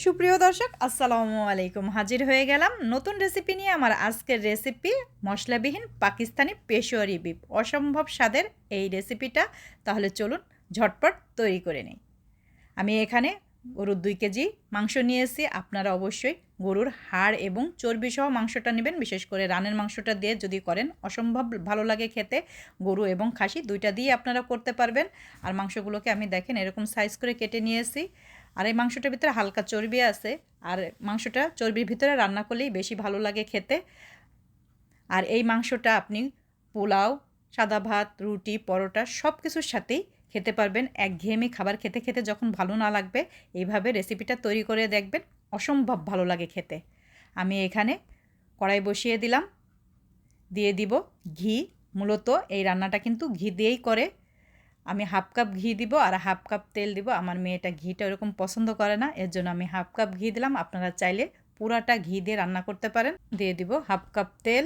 সুপ্রিয় দর্শক আসসালামু আলাইকুম। হাজির হয়ে গেলাম নতুন রেসিপি নিয়ে। আমার আজকের রেসিপি মশলাবিহীন পাকিস্তানি পেশোয়ারি বিফ। অসম্ভব স্বাদের এই রেসিপিটা। তাহলে চলুন ঝটপট তৈরি করে নিই। আমি এখানে গরুর 2 কেজি মাংস নিয়েছি। আপনারা অবশ্যই গরুর হাড় এবং চর্বি সহ মাংসটা নেবেন। বিশেষ করে রানের মাংসটা দিয়ে যদি করেন অসম্ভব ভালো লাগে খেতে। গরু এবং খাসি দুইটা দিয়ে আপনারা করতে পারবেন। আর মাংসগুলোকে আমি দেখেন এরকম সাইজ করে কেটে নিয়েছি। আর এই মাংসটার ভিতরে হালকা চর্বি আছে। আর মাংসটা চর্বির ভিতরে রান্না করলেই বেশি ভালো লাগে খেতে। আর এই মাংসটা আপনি পোলাও, সাদা ভাত, রুটি, পরোটা সব কিছুর সাথেই খেতে পারবেন। একঘেয়েমি খাবার খেতে খেতে যখন ভালো না লাগবে এইভাবে রেসিপিটা তৈরি করে দেখবেন, অসম্ভব ভালো লাগে খেতে। আমি এখানে কড়াই বসিয়ে দিলাম, দিয়ে দিব ঘি। মূলত এই রান্নাটা কিন্তু ঘি দিয়েই করে। আমি হাফ কাপ ঘি দিব আর হাফ কাপ তেল দিব। আমার মেয়েটা ঘিটা ওরকম পছন্দ করে না, এর জন্য আমি হাফ কাপ ঘি দিলাম। আপনারা চাইলে পুরাটা ঘি দিয়ে রান্না করতে পারেন। দিয়ে দিব হাফ কাপ তেল,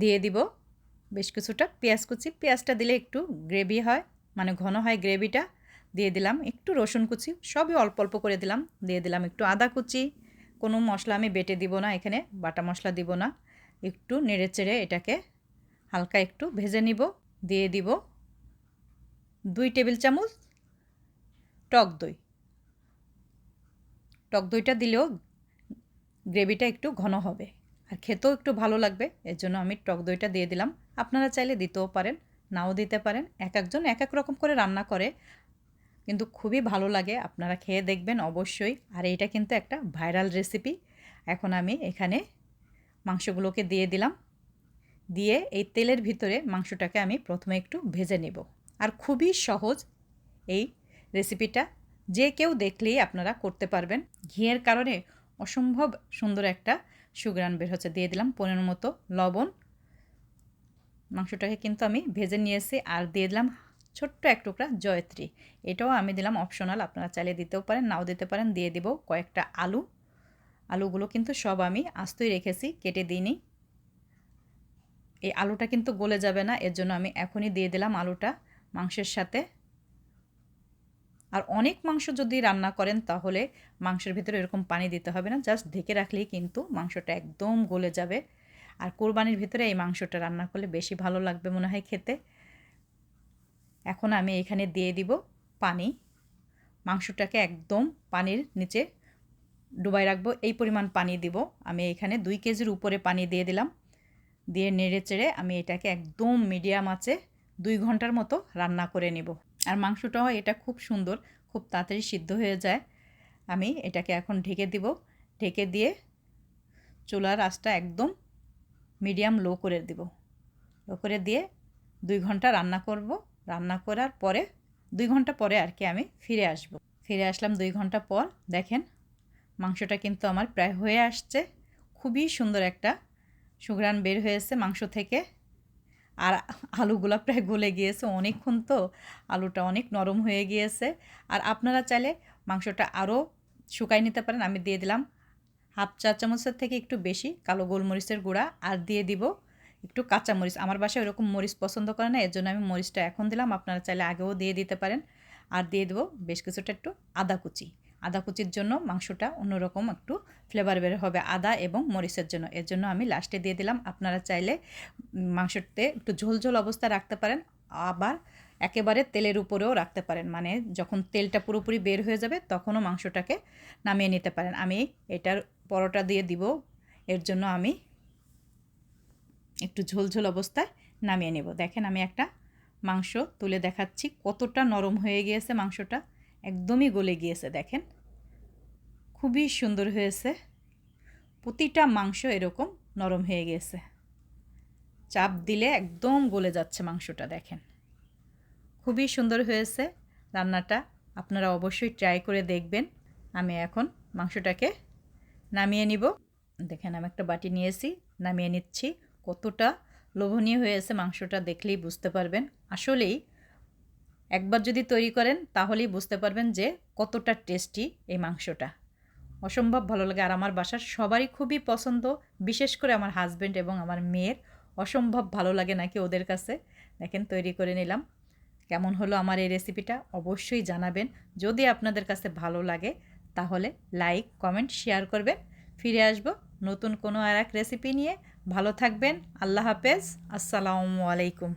দিয়ে দিব বেশ কিছুটা পেঁয়াজ কুচি। পেঁয়াজটা দিলে একটু গ্রেভি হয়, মানে ঘন হয় গ্রেভিটা। দিয়ে দিলাম একটু রসুন কুচি, সবই অল্প অল্প করে দিলাম। দিয়ে দিলাম একটু আদা কুচি। কোনো মশলা আমি বেটে দিব না, এখানে বাটা মশলা দিব না। একটু নেড়ে চেড়ে এটাকে হালকা একটু ভেজে নিব। দিয়ে দিব 2 টেবিল চামচ টক দই। টক দইটা দিলেও গ্রেভিটা একটু ঘন হবে আর খেতেও একটু ভালো লাগবে, এর জন্য আমি টক দইটা দিয়ে দিলাম। আপনারা চাইলে দিতেও পারেন, নাও দিতে পারেন। এক একজন এক এক রকম করে রান্না করে, কিন্তু খুবই ভালো লাগে। আপনারা খেয়ে দেখবেন অবশ্যই। আর এটা কিন্তু একটা ভাইরাল রেসিপি। এখন আমি এখানে মাংসগুলোকে দিয়ে দিলাম। দিয়ে এই তেলের ভিতরে মাংসটাকে আমি প্রথমে একটু ভেজে নেব। আর খুবই সহজ এই রেসিপিটা, যে কেউ দেখলেই আপনারা করতে পারবেন। ঘিয়ের কারণে অসম্ভব সুন্দর একটা সুঘ্রাণ বের হচ্ছে। দিয়ে দিলাম পরিমাণ মতো লবণ। মাংসটাকে কিন্তু আমি ভেজে নিয়েছি। আর দিয়ে দিলাম ছোট্ট এক টুকরা জয়ত্রী। এটাও আমি দিলাম অপশনাল, আপনারা চাইলে দিতেও পারেন, নাও দিতে পারেন। দিয়ে দিব কয়েকটা আলু। আলুগুলো কিন্তু সব আমি আস্তই রেখেছি, কেটে দিইনি। এই আলুটা কিন্তু গলে যাবে না, এর জন্য আমি এখনই দিয়ে দিলাম আলুটা মাংসের সাথে। আর অনেক মাংস যদি রান্না করেন তাহলে মাংসের ভিতরে এরকম পানি দিতে হবে না, জাস্ট ঢেকে রাখলেই কিন্তু মাংসটা একদম গলে যাবে। আর কোরবানির ভিতরে এই মাংসটা রান্না করলে বেশি ভালো লাগবে মনে হয় খেতে। এখন আমি এখানে দিয়ে দিব পানি। মাংসটাকে একদম পানির নিচে ডুবাই রাখবো, এই পরিমাণ পানি দিব। আমি এখানে 2 কেজির উপরে পানি দিয়ে দিলাম। দিয়ে নেড়ে চেড়ে আমি এটাকে একদম মিডিয়াম আঁচে 2 ঘন্টার মতো রান্না করে নেব। আর মাংসটাও এটা খুব সুন্দর, খুব তাড়াতাড়ি সিদ্ধ হয়ে যায়। আমি এটাকে এখন ঢেকে দিব। ঢেকে দিয়ে চুলার আঁচটা একদম মিডিয়াম লো করে দিব। লো করে দিয়ে 2 ঘন্টা রান্না করব। রান্না করার পরে 2 ঘন্টা পরে আর কি আমি ফিরে আসব। ফিরে আসলাম 2 ঘন্টা পর। দেখেন মাংসটা কিন্তু আমার প্রায় হয়ে আসছে। খুবই সুন্দর একটা সুঘ্রাণ বের হয়েছে মাংস থেকে। আর আলুগুলা প্রায় গলে গিয়েছে, অনেকক্ষণ তো আলুটা অনেক নরম হয়ে গিয়েছে। আর আপনারা চাইলে মাংসটা আরও শুকাই নিতে পারেন। আমি দিয়ে দিলাম হাফ চা চামচের থেকে একটু বেশি কালো গোলমরিচের গুঁড়া। আর দিয়ে দিব একটু কাঁচা মরিচ। আমার বাসায় ওরকম মরিচ পছন্দ করে না, এর জন্য আমি মরিচটা এখন দিলাম, আপনারা চাইলে আগেও দিয়ে দিতে পারেন। আর দিয়ে দেবো বেশ কিছুটা একটু আদা কুচি। আদা কুচির জন্য মাংসটা অন্যরকম একটু ফ্লেভার বের হবে আদা এবং মরিচের জন্য, এর জন্য আমি লাস্টে দিয়ে দিলাম। আপনারা চাইলে মাংসতে একটু ঝোল ঝোল অবস্থা রাখতে পারেন, আবার একেবারে তেলের উপরেও রাখতে পারেন, মানে যখন তেলটা পুরোপুরি বের হয়ে যাবে তখনও মাংসটাকে নামিয়ে নিতে পারেন। আমি এটার পরোটা দিয়ে দিব, এর জন্য আমি একটু ঝোল ঝোল অবস্থায় নামিয়ে নেব। দেখেন আমি একটা মাংস তুলে দেখাচ্ছি, কতটা নরম হয়ে গিয়েছে মাংসটা, একদমই গলে গিয়েছে। দেখেন খুবই সুন্দর হয়েছে, প্রতিটা মাংস এরকম নরম হয়ে গিয়েছে, চাপ দিলে একদম গলে যাচ্ছে মাংসটা। দেখেন খুবই সুন্দর হয়েছে রান্নাটা, আপনারা অবশ্যই ট্রাই করে দেখবেন। আমি এখন মাংসটাকে নামিয়ে নিব। দেখেন আমি একটা বাটি নিয়েছি, নামিয়ে নিচ্ছি। কতটা লোভনীয় হয়েছে মাংসটা, দেখলেই বুঝতে পারবেন। আসলেই একবার যদি তৈরি করেন তাহলেই বুঝতে পারবেন যে কতটা টেস্টি এই মাংসটা, অসম্ভব ভালো লাগে। আর আমার বাসার সবারই খুবই পছন্দ, বিশেষ করে আমার হাজব্যান্ড এবং আমার মেয়ের অসম্ভব ভালো লাগে নাকি ওদের কাছে। দেখেন তৈরি করে নিলাম, কেমন হলো আমার এই রেসিপিটা অবশ্যই জানাবেন। যদি আপনাদের কাছে ভালো লাগে তাহলে লাইক, কমেন্ট, শেয়ার করবেন। ফিরে আসব নতুন কোনো আর এক রেসিপি নিয়ে। ভালো থাকবেন। আল্লাহ হাফেজ। আসসালামু আলাইকুম।